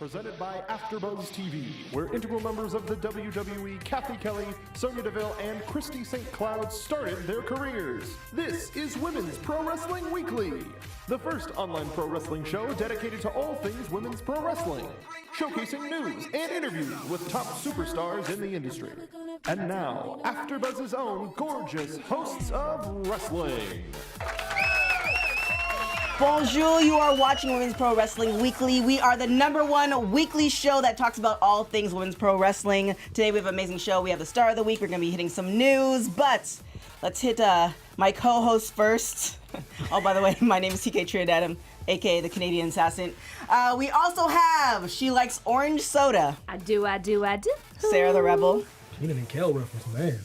presented by AfterBuzz TV, where integral members of the WWE, Kathy Kelly, Sonya Deville, and Christy St. Cloud started their careers. This is Women's Pro Wrestling Weekly, the first online pro wrestling show dedicated to all things women's pro wrestling, showcasing news and interviews with top superstars in the industry. And now, AfterBuzz's own gorgeous hosts of wrestling. Bonjour, you are watching Women's Pro Wrestling Weekly. We are the #1 weekly show that talks about all things women's pro wrestling. Today we have an amazing show. We have the star of the week. We're going to be hitting some news, but let's hit my co-host first. Oh, by the way, my name is TK Trinidad, aka the Canadian Assassin. We also have She Likes Orange Soda. I do. Sarah the Rebel. She didn't kill reference, man.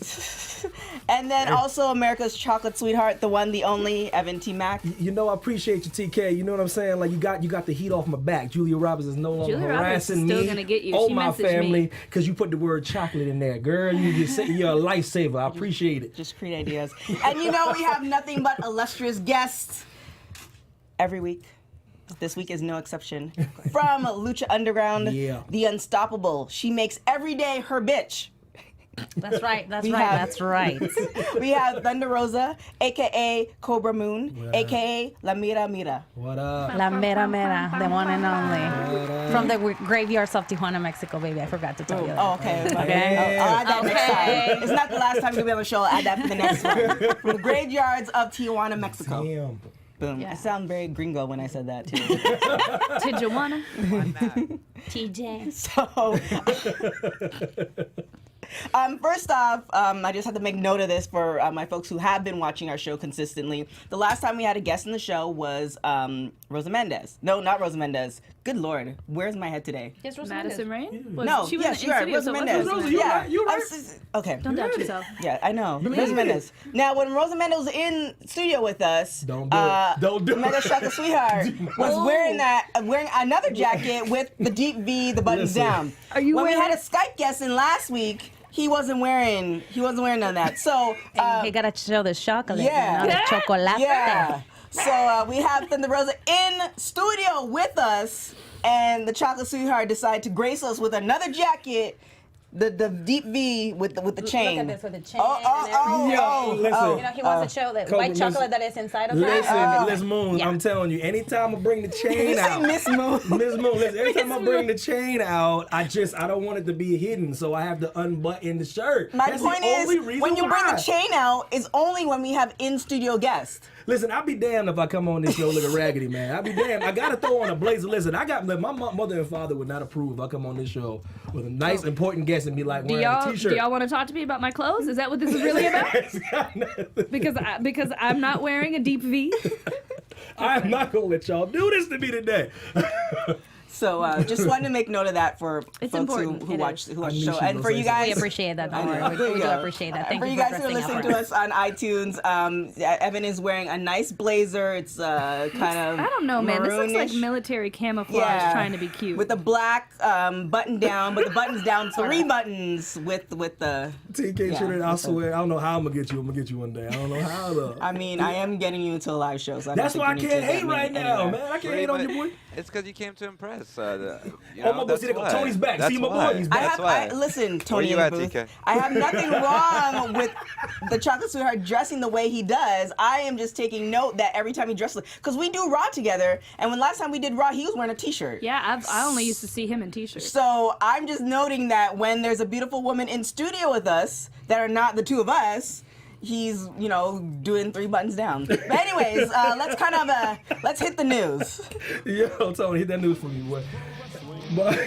And then also America's chocolate sweetheart, the one, the only, Evan T. Mack. You know, I appreciate you, TK. You know what I'm saying? Like, you got the heat off my back. Julia Roberts is no longer harassing me. Still gonna get you. Oh, she my family, me. because you put the word chocolate in there, girl. You're a lifesaver. I appreciate it. Just create ideas. And you know we have nothing but illustrious guests every week. This week is no exception. From Lucha Underground, the Unstoppable. She makes every day her bitch. That's right. We have Thunder Rosa, a.k.a. Kobra Moon, a.k.a. La Mira Mira. What up? La Mera Mera, the one and only. From the graveyards of Tijuana, Mexico, baby. I forgot to tell you that. Oh, okay. I'll add that next time. It's not the last time you'll be on the show. I'll add that for the next one. From the graveyards of Tijuana, Mexico. Damn. Boom. Yeah. I sound very gringo when I said that, too. Tijuana. TJ. So... first off, I just have to make note of this for my folks who have been watching our show consistently. The last time we had a guest in the show was Rosa Mendez. No, not Rosa Mendez. Good Lord, where's my head today? Yes, Rosa Madison Mendez. Rain? No, she was yes, in you're right. studio, Rosa so it was Mendez. Rosa, you're right, you're right. Okay. Don't doubt yourself. Yeah, I know. Rosa Mendez. Now, when Rosa Mendez was in studio with us, Don't do it. Don't do Mega it. Shaka Sweetheart was wearing another jacket with the deep V, the buttons Listen. down. Are you when we wearing- had a Skype guest in last week, he wasn't wearing none of that. So He gotta show the chocolate, yeah. not the chocolate. yeah. So we have Thunder Rosa in studio with us, and the Chocolate Sweetheart decided to grace us with another jacket, the deep V with the chain. Look at this with the chain. Listen. You know, he wants to show the Cobra, white chocolate that is inside of it. Listen, Miss Moon, Yeah. I'm telling you, anytime I bring the You chain say out. Miss Moon. Miss Moon, listen, every time I bring the chain out, I don't want it to be hidden, so I have to unbutton the shirt. My That's point the only is, reason when you bring why. the chain out, it's only when we have in-studio guests. Listen, I'll be damned if I come on this show looking raggedy, man. I'll be damned. I gotta throw on a blazer. Listen, my mother and father would not approve if I come on this show with a nice, important guest and be like wearing a t-shirt. Do y'all want to talk to me about my clothes? Is that what this is really about? Because I'm not wearing a deep V. I'm not gonna let y'all do this to me today. So just wanted to make note of that for It's folks important. who It watch the I knew show. she And was for you gonna say We guys, appreciate that. Don't worry. There you We do go. appreciate that. Thank for you you for guys who are resting listening up to us on iTunes, Evan is wearing a nice blazer. It's kind of I don't know, man. This looks like maroonish. military camouflage trying to be cute. With a black button down, but the button's down 3 buttons with the. TK Yeah, Trinidad, I with the- swear, I don't know how I'm gonna get you. I'm gonna get you one day. I don't know how though. I mean, I am getting you to a live show, so I don't That's think why I you need can't to get hate me right now, anywhere. man. I can't hate on your boy. It's because you came to impress. You Oh, know, my boy, that's see, they go, why. Tony's back. That's See, my why. boy, he's I back. have, listen, Tony you in at, the booth. TK? I have nothing wrong with the Chocolate Sweetheart dressing the way he does. I am just taking note that every time he dresses, because we do Raw together, and when last time we did Raw, he was wearing a t-shirt. Yeah, I only used to see him in t-shirts. So I'm just noting that when there's a beautiful woman in studio with us that are not the two of us, he's, doing 3 buttons down. But anyways, let's hit the news. Yo, Tony, hit that news for me, boy. But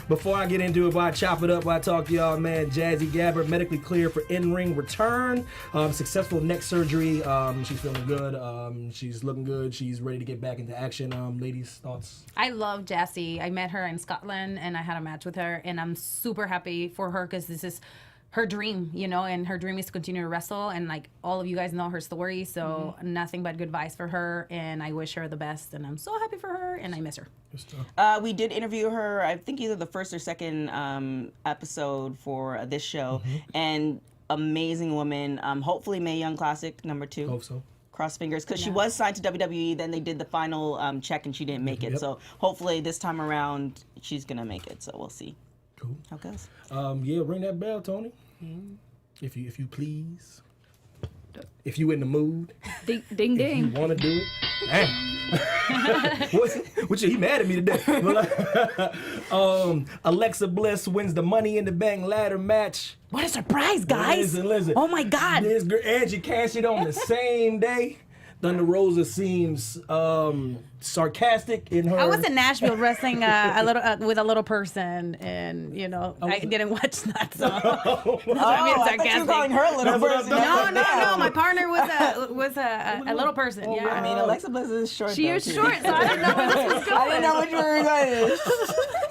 before I get into it, before I chop it up, while I talk to y'all, man, Jazzy Gabbard medically cleared for in-ring return. Successful neck surgery. She's feeling good. She's looking good. She's ready to get back into action. Ladies, thoughts? I love Jassy. I met her in Scotland and I had a match with her, and I'm super happy for her because this is her dream, and her dream is to continue to wrestle, and like all of you guys know her story, so nothing but good vibes for her, and I wish her the best, and I'm so happy for her, and I miss her. We did interview her, I think either the first or second episode for this show, and amazing woman. Hopefully Mae Young Classic #2. Hope so. Cross fingers, because she was signed to WWE. Then they did the final check, and she didn't make it. So hopefully this time around she's gonna make it. So we'll see. Cool. How it goes. Yeah, ring that bell, Tony. If you please. If you in the mood. Ding, ding, If ding. you want to do it. Damn. What's he mad at me today? Alexa Bliss wins the Money in the Bank ladder match. What a surprise, guys! Listen. Oh my God! This girl, and she cashed it on the same day. Thunder Rosa seems sarcastic in her. I was in Nashville wrestling a little with a little person, and I didn't watch that. So I thought you were calling her a little person. No. My partner was a little person. Yeah. I mean, Alexa Bliss is short. She is short, so I didn't know where this was going. I didn't know which you were going.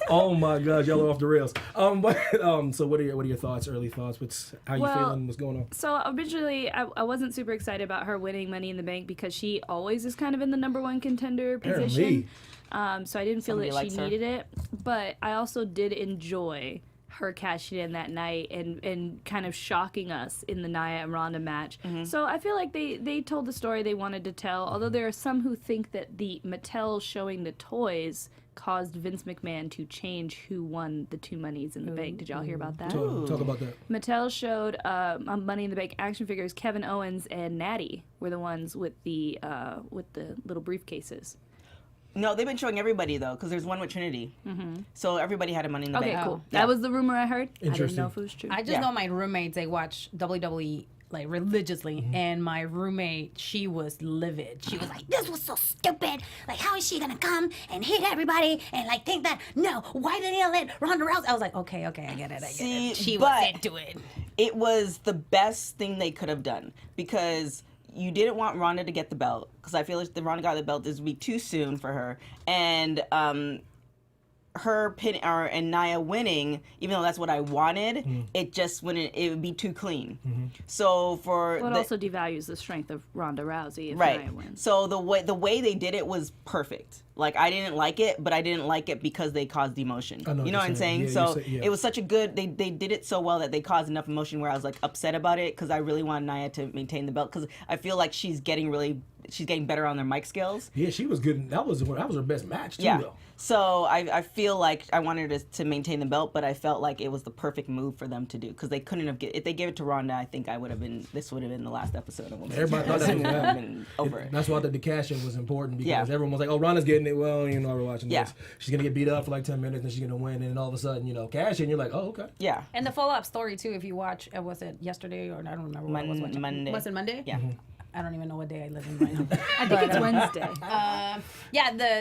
Oh my gosh, y'all are off the rails. So what are your thoughts? Early thoughts? How you feeling? What's going on? So originally, I wasn't super excited about her winning Money in the Bank because she always is kind of in the number one contender position. So I didn't feel that she needed it. But I also did enjoy her cashing in that night and kind of shocking us in the Nia and Ronda match. So I feel like they told the story they wanted to tell, although there are some who think that the Mattel showing the toys caused Vince McMahon to change who won the 2 Monies in the Bank. Did y'all hear about that? Talk about that. Mattel showed Money in the Bank action figures. Kevin Owens and Natty were the ones with the little briefcases. No, they've been showing everybody though, because there's one with Trinity. So everybody had a Money in the Bank. Okay, cool. Yeah. That was the rumor I heard. I didn't Interesting. know if it was true. I just know my roommates, they watch WWE like religiously, and my roommate, she was livid. She was like, This was so stupid. Like, how is she gonna come and hit everybody and like think that? No, why did he let Ronda Rousey? I was like, okay, I get it. See, She but was into it. it was the best thing they could have done, because you didn't want Ronda to get the belt, because I feel like the Ronda got the belt, this would be too soon for her, and her and Nia winning, even though that's what I wanted, it just wouldn't. It would be too clean. So for Well, it also devalues the strength of Ronda Rousey if right. Nia wins. So the way they did it was perfect. Like, I didn't like it, but I didn't like it because they caused emotion. I know You know what I'm saying? Yeah, so yeah. it was such a good. They did it so well that they caused enough emotion where I was like upset about it, because I really wanted Nia to maintain the belt, because I feel like she's getting better on their mic skills. Yeah, she was good. That was her best match too, though. So I feel like I wanted her to maintain the belt, but I felt like it was the perfect move for them to do, because they couldn't have if they gave it to Ronda, I think this would have been the last episode of Women's. Everybody thought that was been over. That's why the cash-in was important, because everyone was like, "Oh, Ronda's getting it." Well, we're watching this. She's gonna get beat up for like 10 minutes, and she's gonna win, and all of a sudden, cash in. You're like, "Oh, okay." Yeah. And the follow-up story too, if you watch, was it yesterday or I don't remember what I was watching. Monday. Was it Monday? Yeah. I don't even know what day I live in right now. I think it's Wednesday.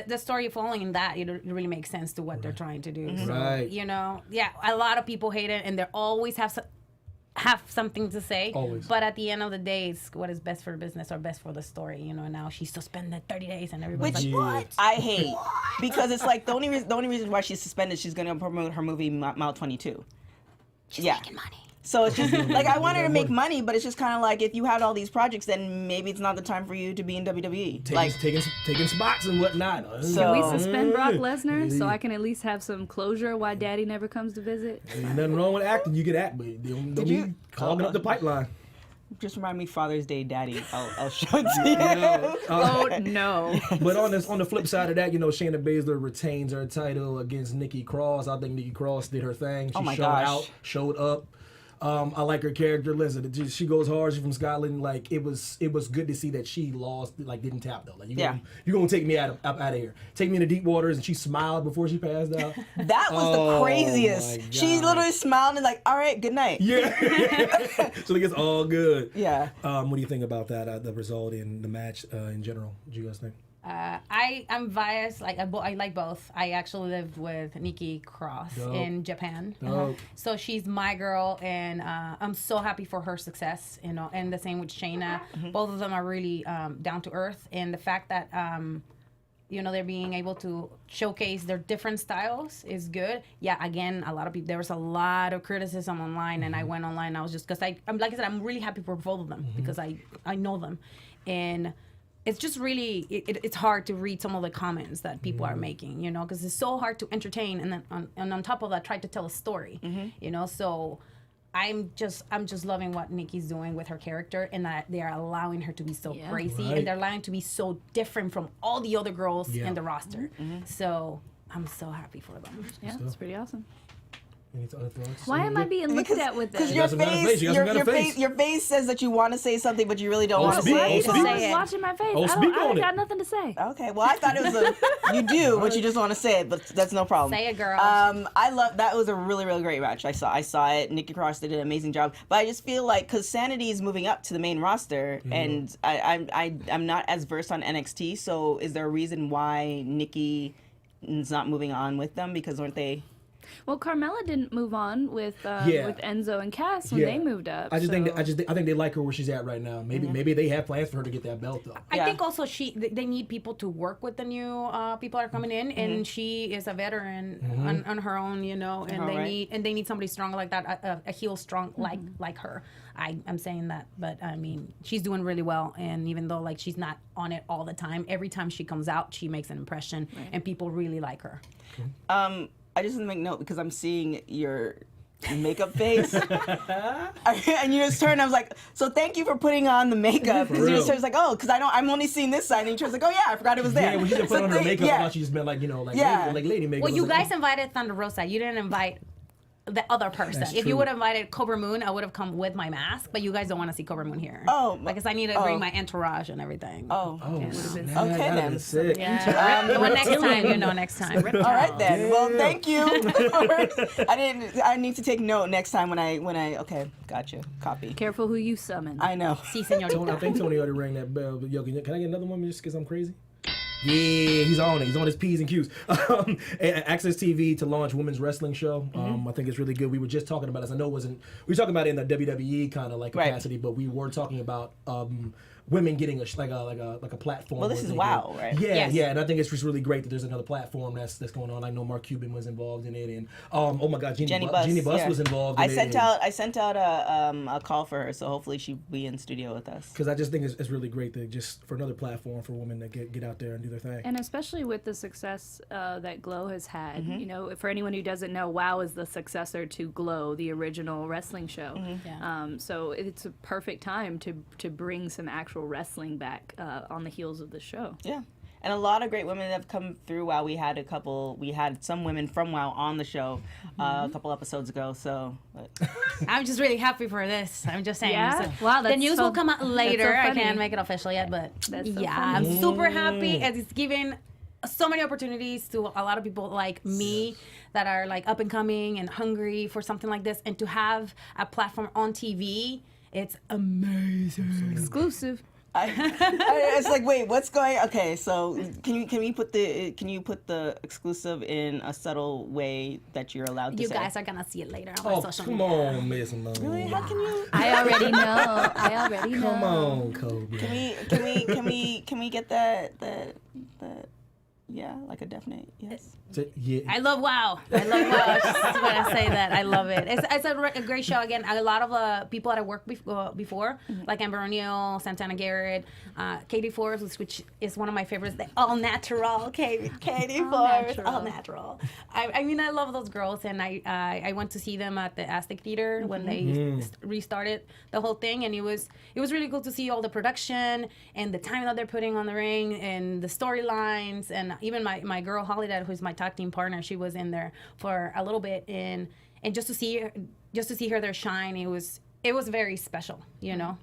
The story following that, it really makes sense to what they're trying to do. So, Right. A lot of people hate it, and they always have something to say. Always. But at the end of the day, it's what is best for the business or best for the story. Now she's suspended 30 days, and everybody's Which like, what? I hate, because it's like the only reason why she's suspended, she's going to promote her movie Mile 22. She's making money. So it's just like, I want her to make money, but it's just kind of like, if you had all these projects, then maybe it's not the time for you to be in WWE. Taking spots and whatnot. So- Can we suspend Brock Lesnar so I can at least have some closure why Daddy never comes to visit? Ain't nothing wrong with acting. You can act, but don't be clogging up the pipeline. Just remind me Father's Day, Daddy. I'll show it to you. Oh no! But on the flip side of that, Shayna Baszler retains her title against Nikki Cross. I think Nikki Cross did her thing. She showed up. I like her character. Listen, she goes hard. She's from Scotland. Like, it was good to see that she lost. Like, didn't tap though. Like, you're gonna take me out of here. Take me into deep waters, and she smiled before she passed out. That was the craziest. She literally smiled and like, all right, good night. Yeah. So it's all good. Yeah. What do you think about that? The result in the match in general? What do you guys think? I'm biased. Like I like both. I actually lived with Nikki Cross in Japan, so she's my girl, and I'm so happy for her success. And the same with Shaina. Both of them are really down to earth, and the fact that they're being able to showcase their different styles is good. Yeah, again, there was a lot of criticism online, and I went online. And I was just because I'm like I said, I'm really happy for both of them because I know them, and. It's just really, it's hard to read some of the comments that people are making, because it's so hard to entertain and then on top of that, try to tell a story, So I'm just loving what Nikki's doing with her character, and that they are allowing her to be so crazy, Right. and they're allowing her to be so different from all the other girls in the roster. So I'm so happy for them. Yeah, it's pretty awesome. Any other thoughts? Why am I being looked at with this? Because your got a face. You got a face. your face says that you want to say something, but you really don't want to speak. say Oh, it. speak. I was watching my face. Oh, speak I on it. got nothing to say. Okay, well, I thought it was you do, but you just want to say it, but that's no problem. Say it, girl. I love that. Was a really, really great match. I saw it. Nikki Cross did an amazing job, but I just feel like because Sanity is moving up to the main roster, and I'm not as versed on NXT. So is there a reason why Nikki is not moving on with them? Because weren't they? Well, Carmella didn't move on with Enzo and Cass when they moved up. I think so. they like her where she's at right now. Maybe they have plans for her to get that belt though. I think also they need people to work with the new people that are coming in, and she is a veteran on her own, you know, and they need somebody strong like that, a heel strong like her. I'm saying that, but I mean, she's doing really well, and even though like she's not on it all the time, every time she comes out, she makes an impression, and people really like her. I just want to make note because I'm seeing your makeup face, and you just turned. I was like, "So thank you for putting on the makeup." Because you just was like, "Oh, because I'm only seeing this side." And you was like, "Oh yeah, I forgot it was there." Yeah, when she just put on her makeup, I thought she just meant like lady makeup. Well, you guys invited Thunder Rosa. You didn't invite the other person. That's If true. you would have invited Kobra Moon, I would have come with my mask. But you guys don't want to see Kobra Moon here. Oh, because I need to bring my entourage and everything. Oh, okay then. Sick. Yeah. Well, next time, next time. All right then. Well, thank you. I need to take note next time when I. Okay, gotcha. Copy. Careful who you summon. I know. Si, señorita. I think Tony already rang that bell. But yo, can I get another one just because I'm crazy? Yeah, he's on it. He's on his P's and Q's. Access TV to launch women's wrestling show. I think it's really good. We were just talking about this. I know we were talking about it in the WWE kind of like capacity, but we were talking about women getting a platform. Well, this is WoW, right? Yeah, Yes. yeah, and I think it's just really great that there's another platform that's going on. I know Mark Cuban was involved in it, and oh my God, Jeannie Buss was involved. I sent out a call for her, so hopefully she'll be in studio with us. Because I just think it's really great that just for another platform for women to get out there and do their thing. And especially with the success that Glow has had, you know, for anyone who doesn't know, WoW is the successor to Glow, the original wrestling show. So it's a perfect time to bring some actual wrestling back on the heels of the show. Yeah. And a lot of great women have come through WoW. We had some women from WoW on the show a couple episodes ago. So I'm just really happy for this. I'm just saying. Yeah? So, Wow, the that's news so- will come out later. that's so I can't funny. make it official yet, but That's so yeah, funny. I'm super happy as it's giving so many opportunities to a lot of people like me that are like up and coming and hungry for something like this, and to have a platform on TV, it's amazing. Exclusive. it's like, wait, what's going? Okay, so can you put the exclusive in a subtle way that you're allowed to You say? guys are gonna see it later on my Oh, social come media. on, Miss Mo. Really? How can you? I already know. Come on, Cobra. Can we get that yeah, like a definite yes. Yeah. I love WoW. I love WoW. Just when I say that, I love it. It's a great show. Again, a lot of people that I worked before, like Amber O'Neal, Santana Garrett, Katie Forbes, which is one of my favorites. The all natural Katie Forbes, all natural. I mean, I love those girls, and I went to see them at the Aztec Theater when they restarted the whole thing, and it was really cool to see all the production and the time that they're putting on the ring and the storylines, and even my girl Holiday, who's my tag team partner, she was in there for a little bit, and just to see her there shine, it was very special, you know.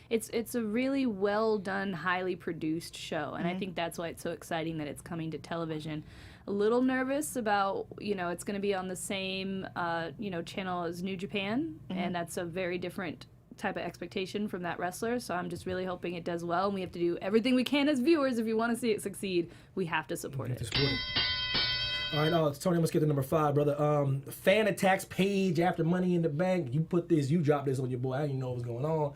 It's a really well done, highly produced show, and I think that's why it's so exciting that it's coming to television. A little nervous about, it's going to be on the same channel as New Japan, and that's a very different type of expectation from that wrestler, so I'm just really hoping it does well, and we have to do everything we can as viewers. If you want to see it succeed, we have to support it. All right, Tony, let's get to number 5, brother. Fan attacks Paige after Money in the Bank. You dropped this on your boy. I didn't even know what was going on.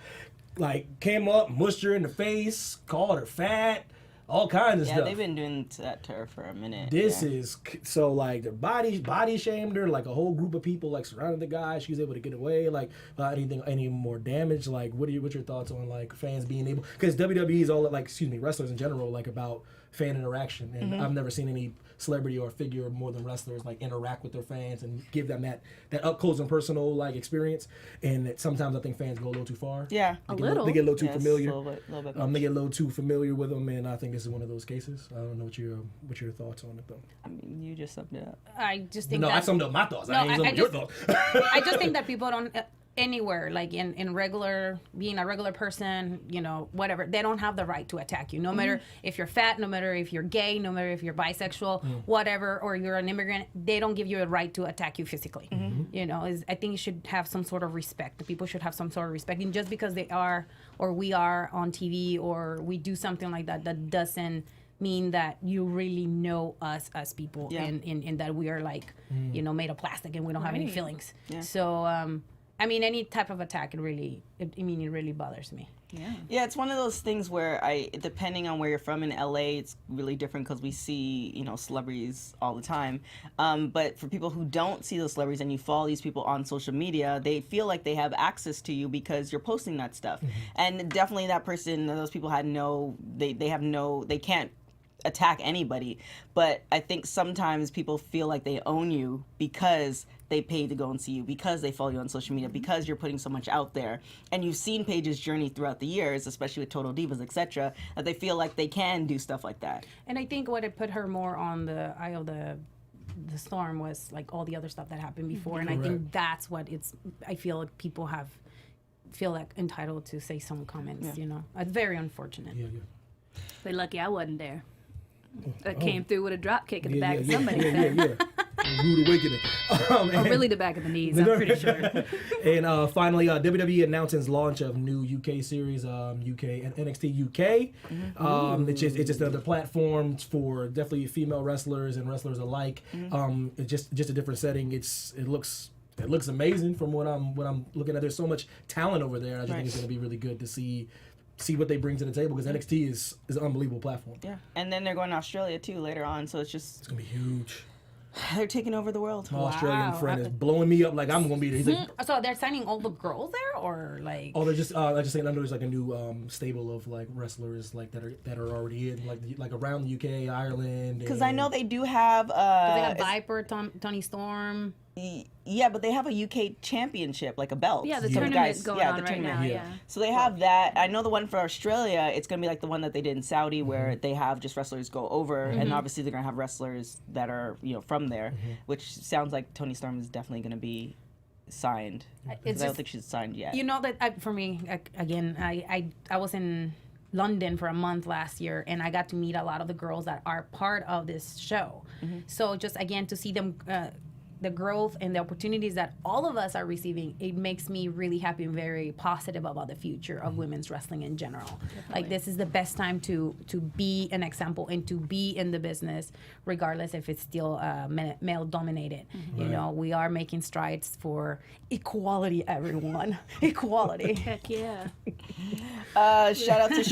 Like, came up, mushed her in the face, called her fat, all kinds of stuff. Yeah, they've been doing that to her for a minute. This is so like the body shamed her. Like a whole group of people like surrounded the guy. She was able to get away. Like any more damage. Like what's your thoughts on like fans being able? Because WWE is all like wrestlers in general like about fan interaction, and I've never seen any celebrity or figure more than wrestlers like interact with their fans and give them that up close and personal like experience. And that sometimes I think fans go a little too far. Yeah, a little. They get a little too familiar. Little bit They get a little too familiar with them, and I think this is one of those cases. I don't know what your thoughts on it though. I mean, you just summed it up. I just think I summed up my thoughts. I ain't summed up your thoughts. I just think that people don't anywhere like in regular being a regular person, you know, whatever, they don't have the right to attack you, no matter if you're fat, no matter if you're gay, no matter if you're bisexual, whatever, or you're an immigrant. They don't give you a right to attack you physically. You know, I think you should have some sort of respect. The people should have some sort of respect, and just because they are or we are on TV or we do something like that, that doesn't mean that you really know us as people, and that we are like you know, made of plastic and we don't have any feelings. So I mean, any type of attack, it really bothers me. Yeah, it's one of those things where depending on where you're from in LA, it's really different because we see, you know, celebrities all the time. But for people who don't see those celebrities and you follow these people on social media, they feel like they have access to you because you're posting that stuff. And definitely that person, those people they can't attack anybody. But I think sometimes people feel like they own you because they paid to go and see you, because they follow you on social media, because you're putting so much out there. And you've seen Paige's journey throughout the years, especially with Total Divas, etc., that they feel like they can do stuff like that. And I think what it put her more on the eye of the storm was like all the other stuff that happened before. And I think that's what I feel like people feel like entitled to say some comments, you know. It's very unfortunate. They're lucky I wasn't there. I came through with a drop kick in the back of somebody. Rude awakening. Or really the back of the knees, I'm pretty sure. And finally, WWE announces launch of new UK series, NXT UK. It's just another platform for definitely female wrestlers and wrestlers alike. It's just a different setting. It looks amazing from what I'm looking at. There's so much talent over there. I just think it's going to be really good to see what they bring to the table, because NXT is an unbelievable platform. Yeah, and then they're going to Australia too later on, so it's going to be huge. They're taking over the world. My Australian friend is blowing me up like I'm going to be there. He's like, so they're signing all the girls there, or like? Oh, they're just I just saying. I know there's like a new stable of like wrestlers like that are already in like around the UK, Ireland. Because I know they do have. They got Viper, Tony Storm. Yeah, but they have a UK championship, like a belt. Yeah, the tournament's going on right now, So they have that. I know the one for Australia, it's going to be like the one that they did in Saudi, where they have just wrestlers go over, and obviously they're going to have wrestlers that are, you know, from there, which sounds like Toni Storm is definitely going to be signed. I don't think she's signed yet. You know that for me, again, I was in London for a month last year, and I got to meet a lot of the girls that are part of this show. So just again to see them, the growth and the opportunities that all of us are receiving, it makes me really happy and very positive about the future of women's wrestling in general. Like, this is the best time to be an example and to be in the business, regardless if it's still male dominated. You know, we are making strides for equality, everyone. Equality. Heck yeah. Shout out to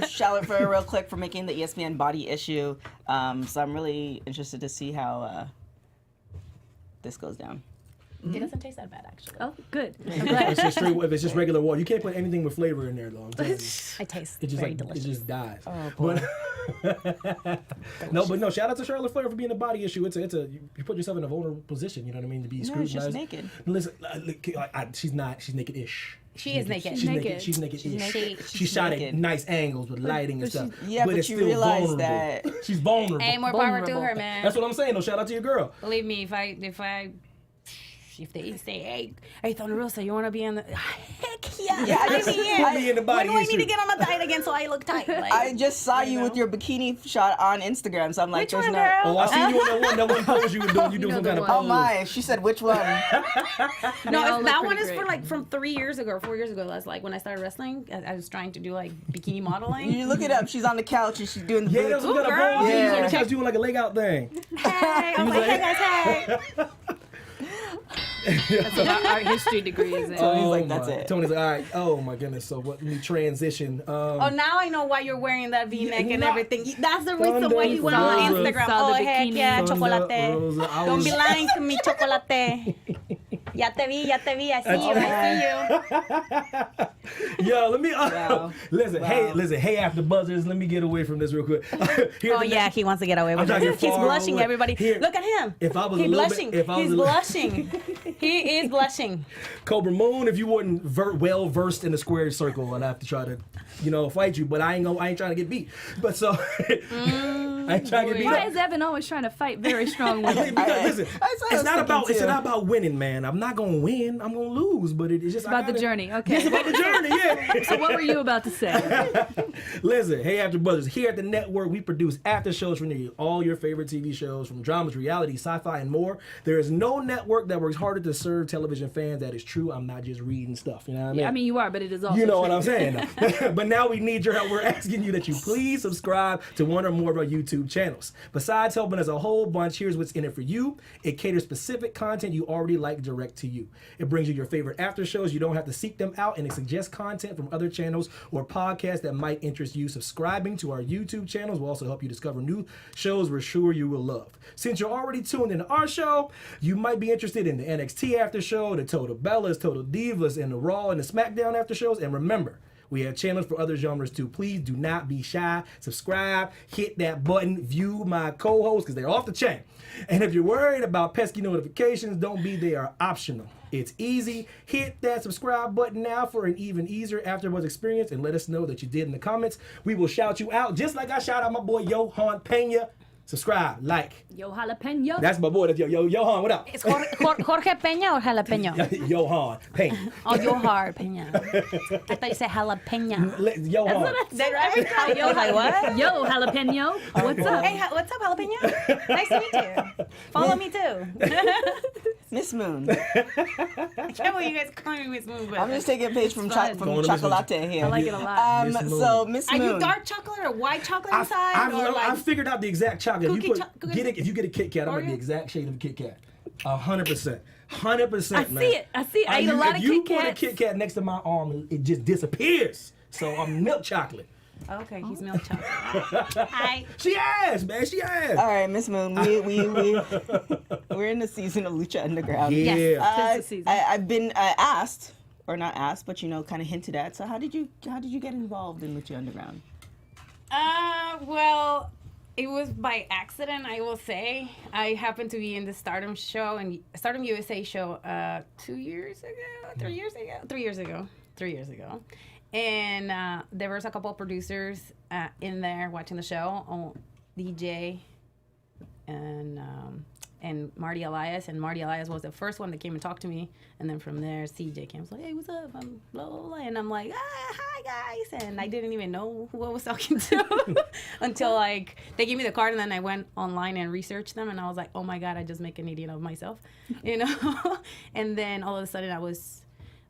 Charlotte Flair real quick for making the ESPN body issue. So I'm really interested to see how this goes down. It doesn't taste that bad, actually. Oh, good. If it's just regular water, you can't put anything with flavor in there, though. It tastes very delicious. It just dies. Oh, boy. No, shout out to Charlotte Flair for being a body issue. It's a you put yourself in a vulnerable position. You know what I mean? To be scrutinized. She's just naked. Listen, she's not. She's naked-ish. She is naked. She's naked. She's naked-ish. She shot at nice angles with lighting and stuff. Yeah, but it's you still realize vulnerable. that She's vulnerable. Hey, more power to her, man. That's what I'm saying. though. Shout out to your girl. Believe me, if they say, hey, Thunder Rosa, you want to be in the... Heck yeah. I be in the body when do I issue. need to get on a diet again so I look tight? Like, I just saw you with your bikini shot on Instagram, so I'm like, Which there's one, no... girl? Oh, I see you on that one pose you were doing. You doing some kind of pose. Oh my, she said which one? No, that one is for like from 3 years ago or 4 years ago. That's like when I started wrestling. I was trying to do like bikini modeling. You look it up. She's on the couch and she's doing the Yeah, that's boobs. what kind of pose. Yeah. She's on the couch doing like a leg out thing. Hey, I'm like, hey guys, hey. That's what our art history degree is in. Tony's like, that's it. Tony's like, all right. Oh my goodness. So what? We transition. Oh, now I know why you're wearing that V-neck and no. everything. That's the reason why you went on Rosa. Instagram. Saw Oh, the heck bikini. yeah, Thunder chocolate. Rosa. Don't be lying to me, chocolate. Ya te vi, I see you. Yo, let me. Wow. Listen, hey, after buzzers, let me get away from this real quick. Oh yeah, he wants to get away with it. He's blushing, everybody. Look at him. If I was He's a little blushing. bit, if I was He's blushing. He is blushing. Cobra Moon, if you weren't well versed in the square circle, I'd have to try to, fight you. But I ain't trying to get beat. But so I ain't trying to get beat. Why up. is Evan always trying to fight very strong women? Because listen, it's not about winning, man. I'm not gonna win. I'm gonna lose. But it's just About the journey. Okay. It's about the journey. Yeah. So what were you about to say? Listen, hey, After Buzzers, here at the network, we produce after shows for all your favorite TV shows, from dramas, reality, sci-fi, and more. There is no network that works harder to serve television fans. That is true. I'm not just reading stuff. You know what I mean? Yeah, I mean, you are, but it is also You know true. what I'm saying? But now we need your help. We're asking you that you please subscribe to one or more of our YouTube channels. Besides helping us a whole bunch, here's what's in it for you. It caters specific content you already like direct to you. It brings you your favorite after shows. You don't have to seek them out, and it suggests content from other channels or podcasts that might interest you. Subscribing to our YouTube channels will also help you discover new shows we're sure you will love. Since you're already tuned into our show, you might be interested in the NXT after show, the Total Bellas, Total Divas, and the Raw and the SmackDown after shows. And remember, we have channels for other genres too. Please do not be shy. Subscribe, hit that button, view my co-hosts because they're off the chain. And if you're worried about pesky notifications, don't be. They are optional. It's easy. Hit that subscribe button now for an even easier afterwards experience, and let us know that you did in the comments. We will shout you out just like I shout out my boy Johan Pena. Subscribe, like. Yo jalapeno. That's my boy. That's Johan. What up? Is Jorge Peña or Jalapeno? Johan Pena. Oh, Johan Peña. I thought you said jalapeno. Johan. Every time I was like, what? Yo jalapeno. What's up? Hey, what's up, jalapeno? Nice to meet you. Follow me too. Miss Moon. I can't believe you guys call me Miss Moon. But I'm just taking a page from fun. Chocolate here. I like it a lot. Miss Moon. So Miss Are Moon. you dark chocolate or white chocolate inside? I figured out the exact chocolate. Cookie If you get a Kit Kat, I'm like the exact shade of a Kit Kat. 100%. 100%, I man. see it. I eat a lot of If you Kit put a Kats. Kit Kat next to my arm, it just disappears. So I'm milk chocolate. Okay, he's milk chocolate. Hi. She asked, man. She asked. All right, Miss Moon. We're in the season of Lucha Underground. Yeah. Tis the season. I've been asked, or not asked, but kind of hinted at. So how did you get involved in Lucha Underground? Well, it was by accident, I will say. I happened to be in the Stardom show and Stardom USA show 3 years ago. And there was a couple of producers in there watching the show, DJ and Marty Elias. And Marty Elias was the first one that came and talked to me. And then from there, CJ came and was like, hey, what's up? I'm blah, blah, blah. And I'm like, hi, guys. And I didn't even know who I was talking to until, they gave me the card. And then I went online and researched them. And I was like, oh, my God, I just make an idiot of myself, And then all of a sudden, I was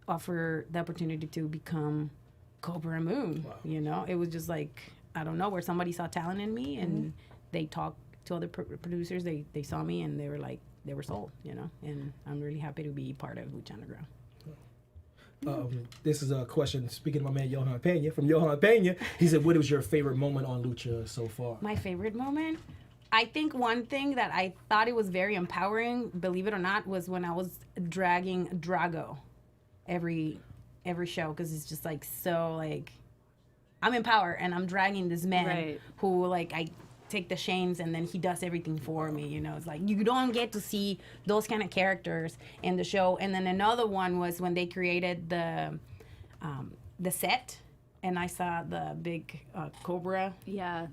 offered the opportunity to become Kobra Moon. Wow. It was just I don't know, where somebody saw talent in me and they talked to other producers. They saw me and they were like, they were sold, and I'm really happy to be part of Lucha Underground. This is a question, speaking of my man Johan Pena, from Johan Pena. He said, what was your favorite moment on Lucha so far? My favorite moment? I think one thing that I thought it was very empowering, believe it or not, was when I was dragging Drago every show, because it's just I'm in power and I'm dragging this man who I take the shames and then he does everything for me. It's you don't get to see those kind of characters in the show. And then another one was when they created the set, and I saw the big Cobra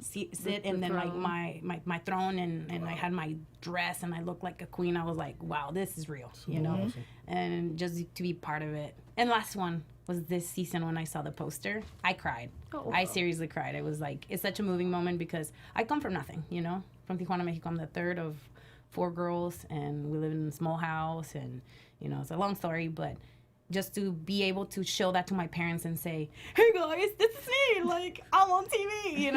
sit, and then my throne, and I had my dress and I looked like a queen. I was like, wow, this is real, awesome. And just to be part of it. And last one was this season when I saw the poster. I cried. Oh, wow. I seriously cried. It was it's such a moving moment because I come from nothing, From Tijuana, Mexico. I'm the third of 4 girls, and we live in a small house, and, it's a long story, but just to be able to show that to my parents and say, hey guys, this is me, I'm on TV,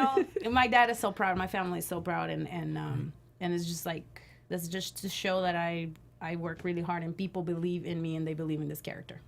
And my dad is so proud, my family is so proud, and it's just that's just to show that I work really hard and people believe in me and they believe in this character.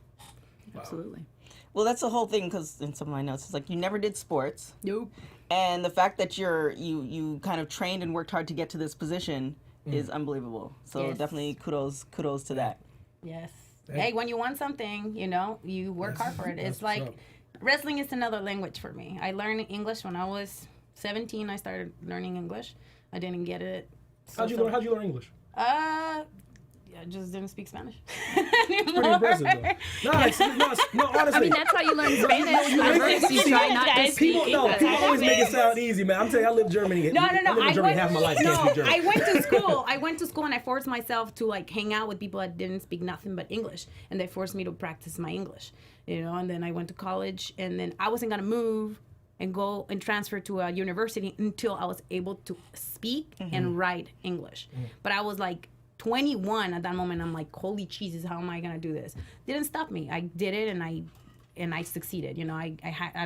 Wow. Absolutely. Well, that's the whole thing, because in some of my notes, it's you never did sports. Nope. And the fact that you kind of trained and worked hard to get to this position is unbelievable. So definitely kudos to that. Yes. hey, when you want something, you know, you work hard for it. It's like wrestling is another language for me. I learned English when I was 17. I started learning English. I didn't get it. How'd you learn English? I just didn't speak Spanish. It's pretty impressive, though. No, honestly. I mean, that's how you learn Spanish. You try not to speak English. People always make it sound easy, man. I'm telling you, I lived in Germany. No. I lived in Germany half my life. Can't speak German. I went to school. I went to school and I forced myself to like hang out with people that didn't speak nothing but English, and they forced me to practice my English. You know, and then I went to college, and then I wasn't gonna move and go and transfer to a university until I was able to speak and write English. But I was like 21 at that moment. I'm like, holy Jesus, how am I gonna do this? Didn't stop me. I did it, and I succeeded. You know, I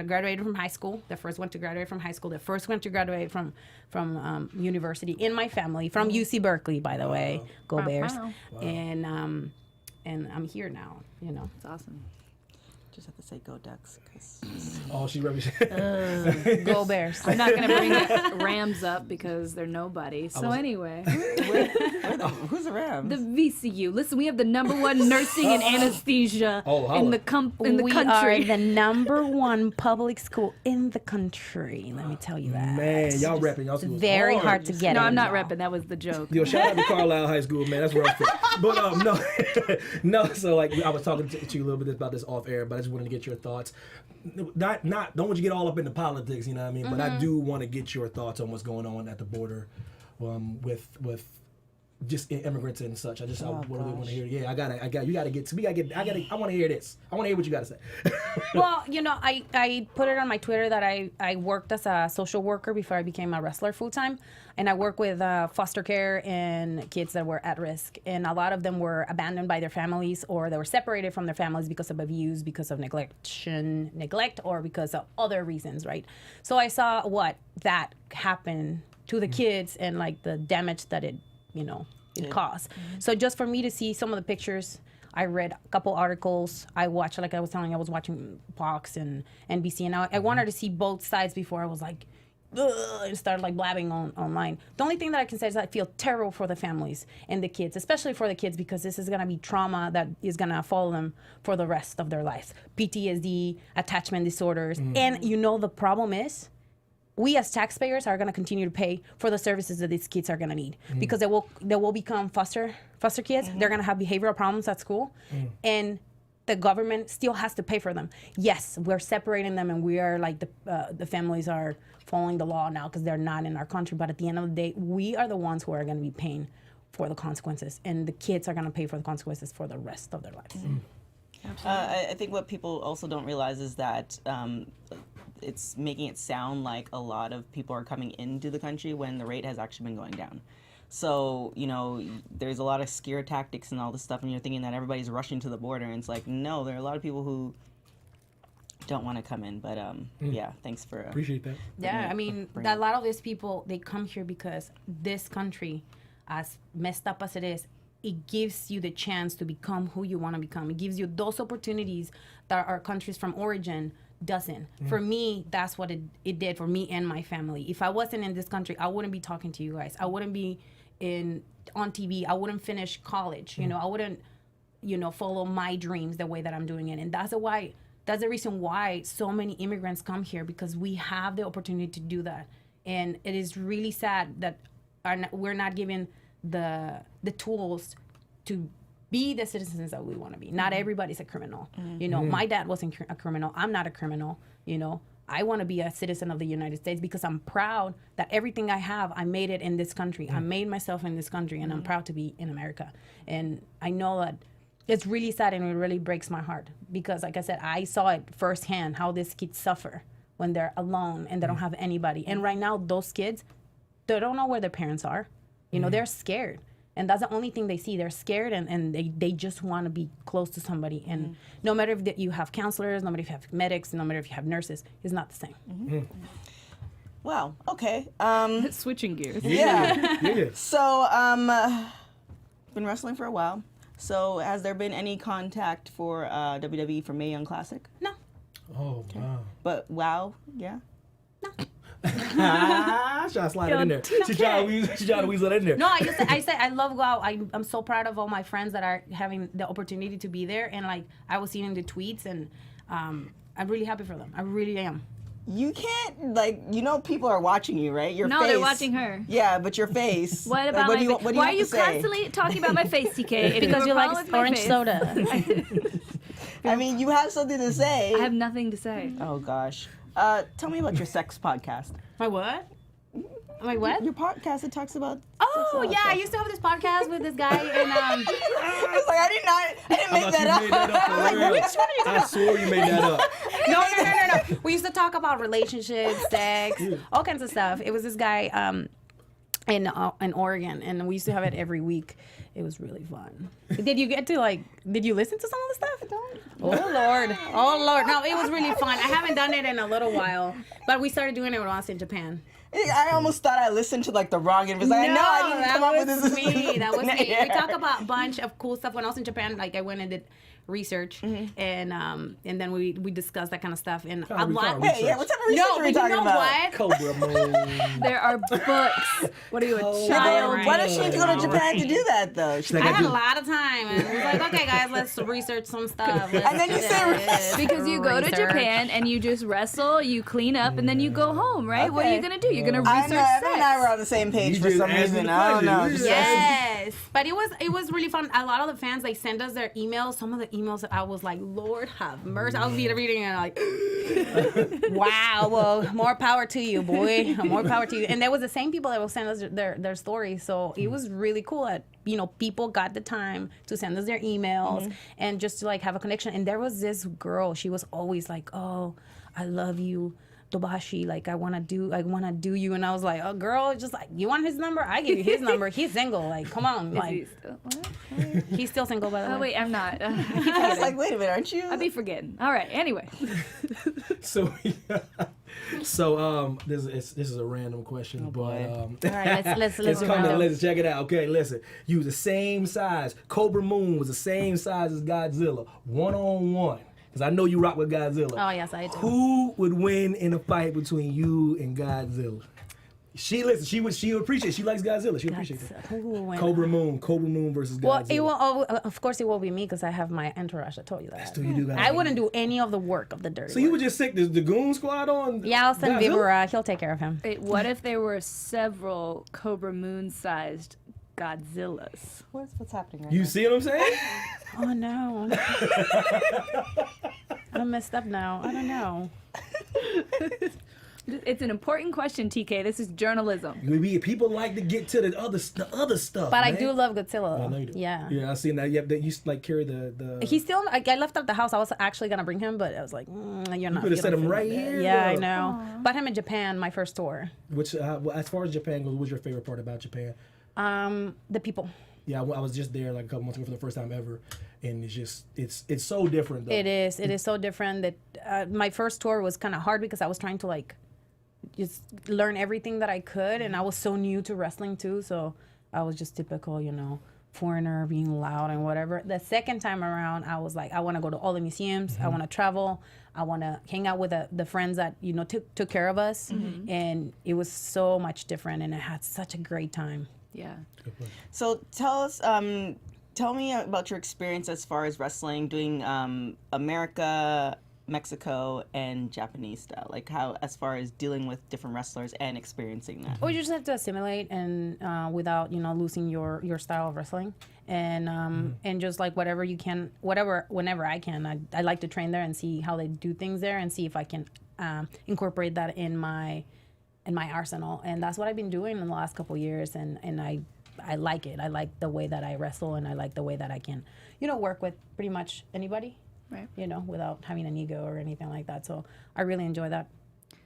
graduated from high school. The first one to graduate from high school. The first one to graduate from university in my family, from UC Berkeley, by the way. Go Bears! Wow. And I'm here now. You know, it's awesome. Just have to say go Ducks. Oh, she represents. Go Bears. I'm not going to bring the Rams up because they're nobody. So anyway. Who's the Rams? The VCU. Listen, we have the #1 nursing and anesthesia in the country. We are the #1 public school in the country. Let me tell you that. Man, y'all repping. Y'all school. Very hard to get. No, I'm not repping. That was the joke. Yo, shout out to Carlisle High School, man. That's where I'm from. But no. So like, I was talking to you a little bit about this off air, but I just wanted to get your thoughts. Don't want you to get all up into politics, you know what I mean? But I do want to get your thoughts on what's going on at the border, with just immigrants and such. I really want to hear. Yeah, I want to hear this. I want to hear what you got to say. Well, you know, I put it on my Twitter that I worked as a social worker before I became a wrestler full time, and I work with foster care and kids that were at risk, and a lot of them were abandoned by their families, or they were separated from their families because of abuse, because of neglect, or because of other reasons, right? So I saw that happened to the kids and like the damage that it caused. So just for me to see some of the pictures, I read a couple articles. I watched, like I was telling you, I was watching Fox and NBC, and I wanted to see both sides before I was like, ugh, and started like blabbing online. The only thing that I can say is I feel terrible for the families and the kids, especially for the kids, because this is going to be trauma that is going to follow them for the rest of their lives. PTSD, attachment disorders. And you know the problem is, we as taxpayers are going to continue to pay for the services that these kids are going to need, because they will become foster kids. They're going to have behavioral problems at school, and the government still has to pay for them. Yes, we're separating them, and we are like the families are following the law now because they're not in our country. But at the end of the day, we are the ones who are going to be paying for the consequences, and the kids are going to pay for the consequences for the rest of their lives. I think what people also don't realize is that it's making it sound like a lot of people are coming into the country when the rate has actually been going down. So, you know, there's a lot of scare tactics and all this stuff, and you're thinking that everybody's rushing to the border, and it's like, no, there are a lot of people who don't want to come in. But yeah, thanks for appreciate that. Yeah, I mean, a lot of these people, they come here because this country, as messed up as it is, it gives you the chance to become who you want to become. It gives you those opportunities that our countries from origin doesn't. For me, that's what it did for me and my family. If I wasn't in this country, I wouldn't be talking to you guys. I wouldn't be on TV. I wouldn't finish college. You know, I wouldn't, follow my dreams the way that I'm doing it. And that's the reason why so many immigrants come here, because we have the opportunity to do that. And it is really sad that we're not given the tools to be the citizens that we want to be. Not everybody's a criminal. My dad wasn't a criminal. I'm not a criminal. I want to be a citizen of the United States because I'm proud that everything I have, I made it in this country. I made myself in this country, and I'm proud to be in America. And I know that it's really sad, and it really breaks my heart because, like I said, I saw it firsthand how these kids suffer when they're alone and they don't have anybody. And right now, those kids, they don't know where their parents are. They're scared. And that's the only thing they see. They're scared, and they just want to be close to somebody. And no matter if you have counselors, no matter if you have medics, no matter if you have nurses, it's not the same. Wow, okay. Switching gears. Yeah. So, been wrestling for a while. So, has there been any contact for WWE for Mae Young Classic? No. Oh, wow. But wow, yeah? No. Trying to slide it in there. She trying to weasel it in there. No, I said I love wow. I'm so proud of all my friends that are having the opportunity to be there, and like I was seeing the tweets, and I'm really happy for them. I really am. You can't, like, you know, people are watching you, right? Your face. No, they're watching her. Yeah, but your face. What about like, my face? Why are you say? constantly talking about my face, TK? Because you like orange soda. I mean, you have something to say. I have nothing to say. Oh, gosh. Tell me about your sex podcast. My what? My what? Your podcast that talks about. Oh yeah, I used to have this podcast with this guy, and I was like, I didn't make that up. You made that up for real. I swore you made that up. No. We used to talk about relationships, sex, all kinds of stuff. It was this guy in Oregon, and we used to have it every week. It was really fun. Did you listen to some of the stuff? Oh Lord. No, it was really fun. I haven't done it in a little while, but we started doing it when I was in Japan. I almost thought I listened to like the wrong info. Like, no, I didn't come up with this. That was me. We talk about a bunch of cool stuff. When I was in Japan, like I went and did research, and then we discussed that kind of stuff. And a lot. Hey, yeah, what type of research are we talking about? What? Cobra Moon. There are books. What are you, a child? Why does she have to go to Japan to do that, though? I had a lot of time, and it was like, okay, guys, let's research some stuff. And then you say Because you go to Japan and you just wrestle, you clean up, and then you go home, right? Okay. What are you going to do? You're going to research sex. Evan and I were on the same page You for just some asked reason. the I don't know. question. Yes, but it was really fun. A lot of the fans like send us their emails. Some of the emails that I was like, Lord have mercy. I was reading and like, wow. Well, more power to you, boy. More power to you. And there was the same people that will send us their stories. So it was really cool that people got the time to send us their emails and just to like have a connection. And there was this girl. She was always like, oh, I love you, Tobashi, like I wanna do you, and I was like, oh girl, just like, you want his number? I give you his number. He's single, like come on, like he's still single, by the way. Oh wait, I'm not. I was like, wait a minute, aren't you? I'd be forgetting. All right, anyway. So this is a random question, but all right, let's let's check it out. Okay, listen. You was the same size. Kobra Moon was the same size as Godzilla, 1-on-1. Because I know you rock with Godzilla. Oh yes, I do. Who would win in a fight between you and Godzilla? She would appreciate. She likes Godzilla. She would appreciate it. Kobra Moon versus Godzilla. Well, of course it will be me because I have my entourage. I told you that. So you do that. I wouldn't do any of the work of the dirty. So you would just stick the goon squad on? Yeah, I'll send Godzilla? Vibora. He'll take care of him. Wait, what if there were several Kobra Moon-sized Godzillas? What's happening right You now? see what I'm saying? Oh no. I'm messed up now. I don't know. It's an important question, TK. This is journalism. People like to get to the other stuff. But man. I do love Godzilla. I know you do. Yeah. Yeah, I seen that. Yeah, that you like carry the. He's still. I left out the house. I was actually gonna bring him, but I was like, you're not. could have set him fit right in there. here, Yeah, I though. know. Bought him in Japan, my first tour. Which, as far as Japan goes, what's your favorite part about Japan? The people. Yeah, I was just there like a couple months ago for the first time ever, and it's so different though. It is so different that my first tour was kind of hard because I was trying to like just learn everything that I could, and I was so new to wrestling too, so I was just typical, foreigner being loud and whatever. The second time around, I was like, I want to go to all the museums, I want to travel, I want to hang out with the friends that took care of us, and it was so much different, and I had such a great time. Yeah. So tell me about your experience as far as wrestling, doing America, Mexico, and Japanese style. Like how, as far as dealing with different wrestlers and experiencing that. Or you just have to assimilate and without losing your style of wrestling, and just like whenever I can, I like to train there and see how they do things there and see if I can incorporate that in my arsenal, and that's what I've been doing in the last couple of years, and I like it. I like the way that I wrestle, and I like the way that I can, work with pretty much anybody, right? Without having an ego or anything like that. So I really enjoy that.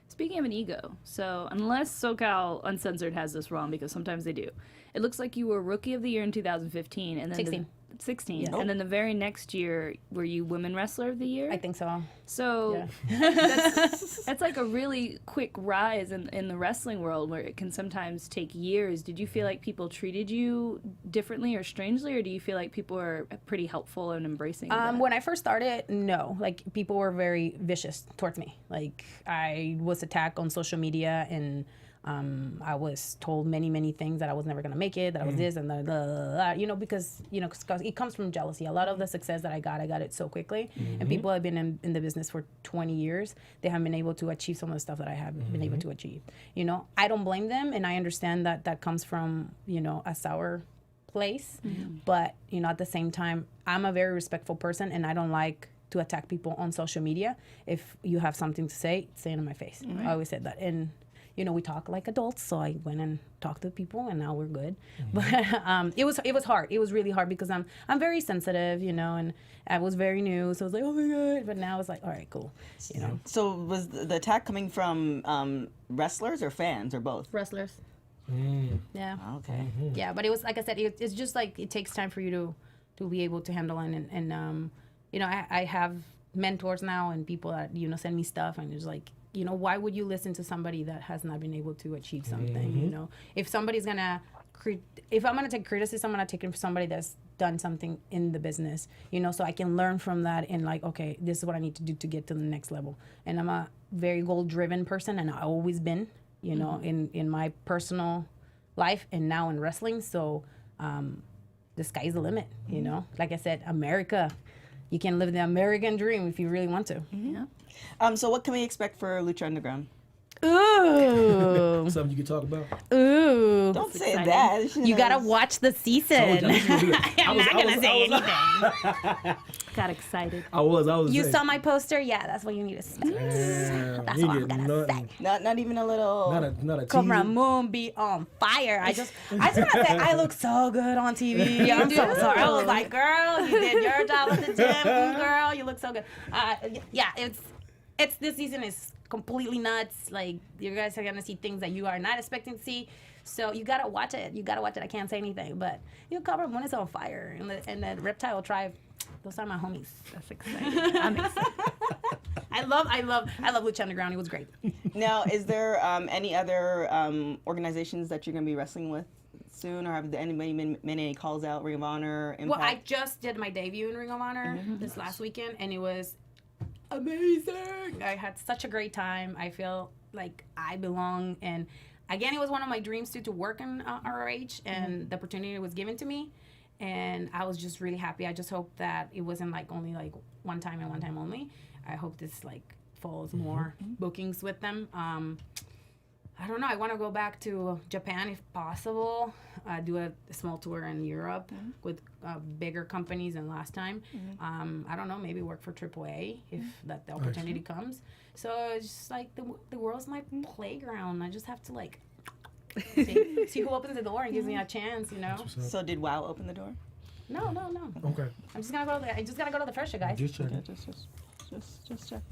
Speaking of an ego, so unless SoCal Uncensored has this wrong, because sometimes they do, it looks like you were Rookie of the Year in 2015, and then 16. 16. Yeah. And then the very next year, were you Women Wrestler of the Year? I think so. So that's like a really quick rise in the wrestling world where it can sometimes take years. Did you feel like people treated you differently or strangely, or do you feel like people are pretty helpful and embracing that? When I first started, no. Like, people were very vicious towards me. Like, I was attacked on social media, and I was told many things, that I was never going to make it, that I was this and that, because, cause it comes from jealousy. A lot of the success that I got it so quickly. And people have been in the business for 20 years. They haven't been able to achieve some of the stuff that I have been able to achieve. I don't blame them, and I understand that comes from, a sour place. But, at the same time, I'm a very respectful person, and I don't like to attack people on social media. If you have something to say it in my face. I always said that. And we talk like adults, so I went and talked to people, and now we're good. But it was hard. It was really hard because I'm very sensitive, and I was very new, so I was like, oh my god. But now it's like, all right, cool, So was the attack coming from wrestlers or fans or both? Wrestlers. Yeah. Okay. Yeah, but it was, like I said, it's just like it takes time for you to be able to handle it, and I have mentors now and people that send me stuff, and it's like, why would you listen to somebody that has not been able to achieve something? If somebody's gonna, if I'm gonna take criticism, I'm gonna take it from somebody that's done something in the business, so I can learn from that and like, okay, this is what I need to do to get to the next level. And I'm a very goal-driven person, and I've always been, in my personal life and now in wrestling. So the sky's the limit, Like I said, America. You can live the American dream if you really want to. Yeah. So what can we expect for Lucha Underground? Ooh. Something you can talk about? Ooh. Don't say that. You gotta watch the season. I'm not gonna say anything. Got excited. I was. You saw my poster? Yeah, that's what you need to say. That's what I'm gonna say. Not even a little. Not a Cobra teaser. Moon be on fire. I just wanna say I look so good on TV. I'm so sorry. I was like, girl, you did your job at the gym, girl. You look so good. Yeah, it's this season is completely nuts. Like, you guys are gonna see things that you are not expecting to see. So you gotta watch it. I can't say anything, but Cobra Moon is on fire, and the Reptile Tribe. Those are my homies. That's exciting. I'm excited. I love Lucha Underground. It was great. Now, is there any other organizations that you're gonna be wrestling with soon, or have anybody made any calls out? Ring of Honor, Impact? Well, I just did my debut in Ring of Honor this last weekend, and it was amazing. I had such a great time. I feel like I belong, and again, it was one of my dreams to work in ROH, and the opportunity was given to me, and I was just really happy. I just hope that it wasn't like only like one time and one time only. I hope this like follows more bookings with them. I don't know. I want to go back to Japan if possible. Do a small tour in Europe with bigger companies than last time. I don't know. Maybe work for AAA if that the opportunity comes. So it's just like the world's my playground. I just have to like see who opens the door and gives me a chance. So did WoW open the door? No. Okay. I'm just gonna go. I just gotta go to the first show, guys. Just check. Just check.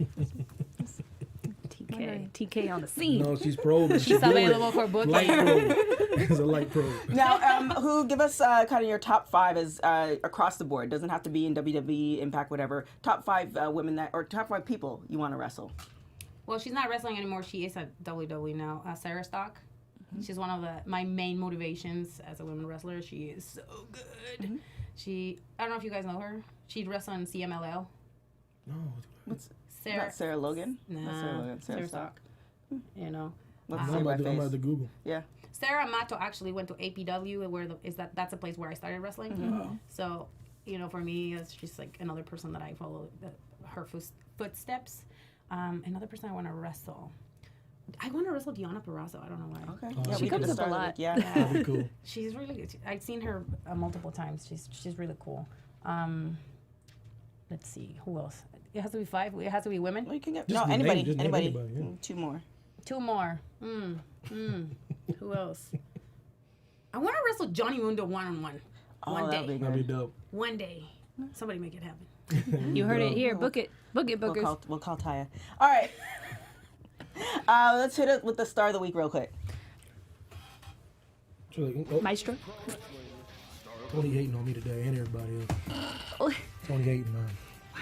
TK on the scene. No, she's probing. She's available for booking. Light probe. It's a light probe. Now, give us kind of your top 5 as across the board. Doesn't have to be in WWE, Impact, whatever. Top 5 women or top 5 people you want to wrestle. Well, she's not wrestling anymore. She is at WWE now. Sarah Stock. She's one of my main motivations as a women wrestler. She is so good. I don't know if you guys know her. She'd wrestle in CMLL. No. Sarah Logan? Nah, Not Sarah Logan. Sarah Stock. Let's I'm say by about face. to Google. Yeah. Sarah Mato actually went to APW, that's a place where I started wrestling. So, for me, it's just like another person that I follow her footsteps. Another person I want to wrestle. I want to wrestle Deonna Purrazzo. I don't know why. Okay. Yeah, she we comes could up a start lot. with, yeah. That'd be cool. She's really good. I've seen her multiple times. She's really cool. Let's see. Who else? It has to be 5. It has to be women. Well, you can get Just name anybody. anybody, yeah. 2 more. 2 more. Who else? I want to wrestle Johnny Mundo one-on-one. One that'd day. be That'd be good. dope. One day. Somebody make it happen. You heard it here. Book it. Book it, bookers. We'll call Taya. All right. Let's hit it with the star of the week real quick. Maestro. Tony hating on me today and everybody else. Tony hating, man.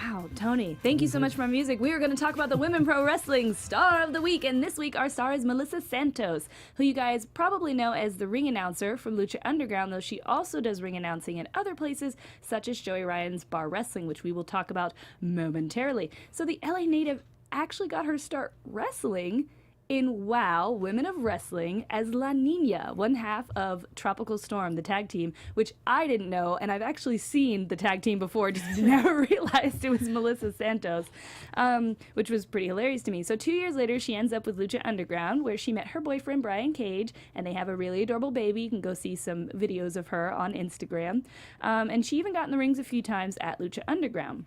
Wow, Tony, thank you so much for our music. We are going to talk about the Women Pro Wrestling Star of the Week, and this week our star is Melissa Santos, who you guys probably know as the ring announcer from Lucha Underground, though she also does ring announcing in other places, such as Joey Ryan's Bar Wrestling, which we will talk about momentarily. So the LA native actually got her start wrestling in WOW Women of Wrestling as La Nina, one half of Tropical Storm, the tag team, which I didn't know, and I've actually seen the tag team before, just never realized it was Melissa Santos, which was pretty hilarious to me. So 2 years later, she ends up with Lucha Underground, where she met her boyfriend, Brian Cage, and they have a really adorable baby. You can go see some videos of her on Instagram. And she even got in the rings a few times at Lucha Underground.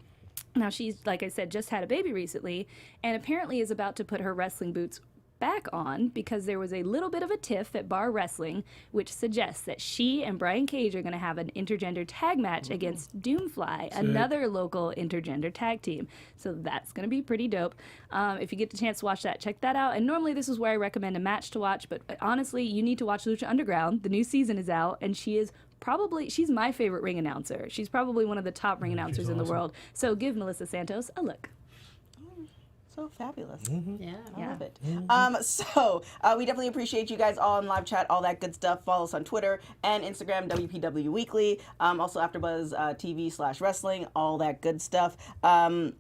Now, she's, like I said, just had a baby recently, and apparently is about to put her wrestling boots back on because there was a little bit of a tiff at Bar Wrestling, which suggests that she and Brian Cage are going to have an intergender tag match against Doomfly, another local intergender tag team. So that's going to be pretty dope. If you get the chance to watch that, check that out. And normally this is where I recommend a match to watch, but honestly, you need to watch Lucha Underground. The new season is out, and she's my favorite ring announcer. She's probably one of the top ring announcers in the world. So give Melissa Santos a look. So fabulous. Yeah. I love it. So we definitely appreciate you guys all in live chat, all that good stuff. Follow us on Twitter and Instagram, WPW Weekly. Also AfterBuzz TV/wrestling, all that good stuff. I'm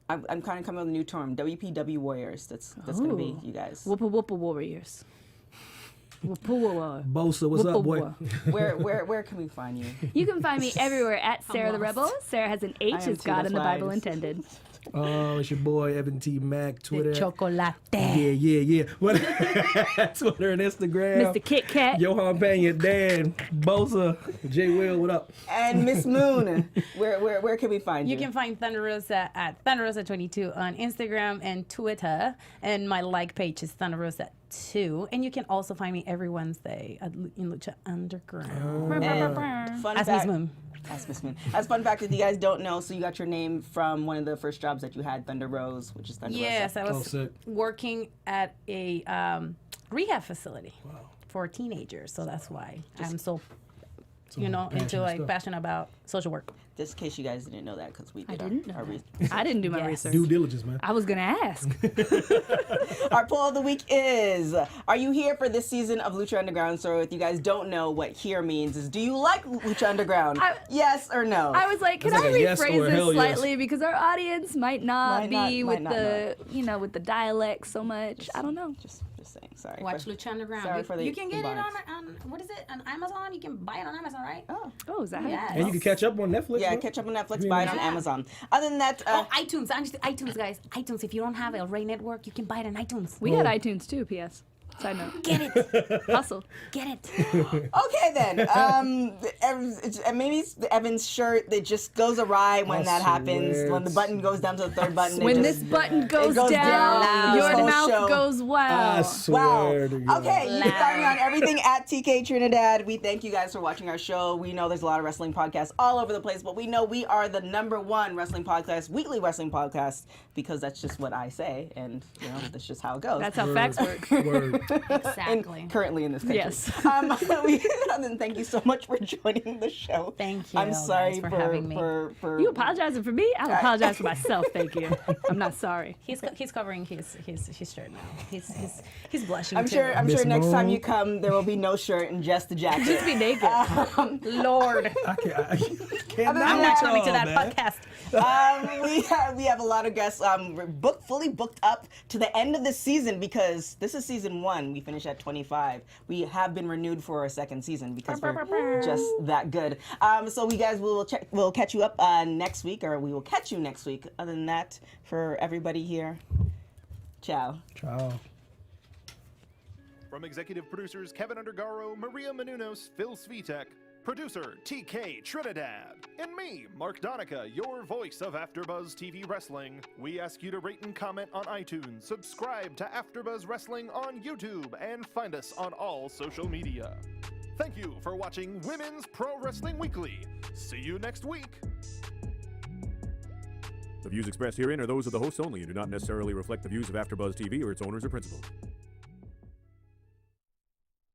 kind of coming up with a new term, WPW Warriors. That's going to be you guys. Whoopa Whoopa Warriors. Bosa, what's up, boy? Where can we find you? You can find me everywhere at Sarah the Rebel. Sarah has an H as God in the Bible intended. Oh, it's your boy Evan T. Mac, Twitter. Chocolate. Yeah. Twitter and Instagram. Mr. Kit Kat. Johan Pena, Dan, Bosa, J. Will, what up? And Miss Moon, where can we find you? You can find Thunder Rosa at Thunder Rosa 22 on Instagram and Twitter, and my like page is Thunder Rosa 2, and you can also find me every Wednesday in Lucha Underground. As Miss Moon. As fun fact, if you guys don't know, so you got your name from one of the first jobs that you had, Thunder Rose, which is Thunder Rosa. Yes, I was working at a rehab facility for teenagers, so that's why I'm so passionate about social work. Just in case you guys didn't know that, because we did our research. I didn't do my research. Due diligence, man. I was going to ask. Our poll of the week is, are you here for this season of Lucha Underground? So if you guys don't know what here means, is do you like Lucha Underground? Yes or no? I was like, can I rephrase this slightly? Because our audience might not be with the dialect so much. I don't know. Just saying. Sorry. Watch Lucha Underground. Sorry for the you can get it on what is it? On Amazon. You can buy it on Amazon, right? Oh, is that how you And you can catch up on Netflix. Yeah, catch up on Netflix, buy it on Amazon. Other than that, iTunes. Actually, iTunes, guys. iTunes. If you don't have El Rey Network, you can buy it on iTunes. We got iTunes too, P.S. Side note. Get it. Hustle. Get it. Okay then. Maybe it's Evan's shirt that just goes awry when that happens. When the button goes down to the third button. When this button goes down, your mouth goes wow. I swear to God. Okay, you can find me on everything at TK Trinidad. We thank you guys for watching our show. We know there's a lot of wrestling podcasts all over the place, but we know we are the #1 wrestling podcast, weekly wrestling podcast, because that's just what I say, and that's just how it goes. That's how facts work. Word. Exactly. Currently in this country. Yes. And thank you so much for joining the show. Thank you. I'm sorry for having me. For You apologizing for me? I'll apologize for myself. Thank you. I'm not sorry. He's covering his shirt now. He's blushing. I'm too. sure Miss next Moon. time you come, there will be no shirt and just the jacket. Just be naked. Lord. I can't I'm not coming to that podcast. We have a lot of guests fully booked up to the end of the season, because this is season 1. We finished at 25. We have been renewed for a second season because we're just that good. So we guys we'll catch you up next week, or we will catch you next week. Other than that, for everybody here, ciao. Ciao. From executive producers Kevin Undergaro, Maria Menounos, Phil Svitek, producer TK Trinidad, and me, Mark Donica, your voice of AfterBuzz TV Wrestling, we ask you to rate and comment on iTunes, subscribe to AfterBuzz Wrestling on YouTube, and find us on all social media. Thank you for watching Women's Pro Wrestling Weekly. See you next week. The views expressed herein are those of the hosts only and do not necessarily reflect the views of AfterBuzz TV or its owners or principals.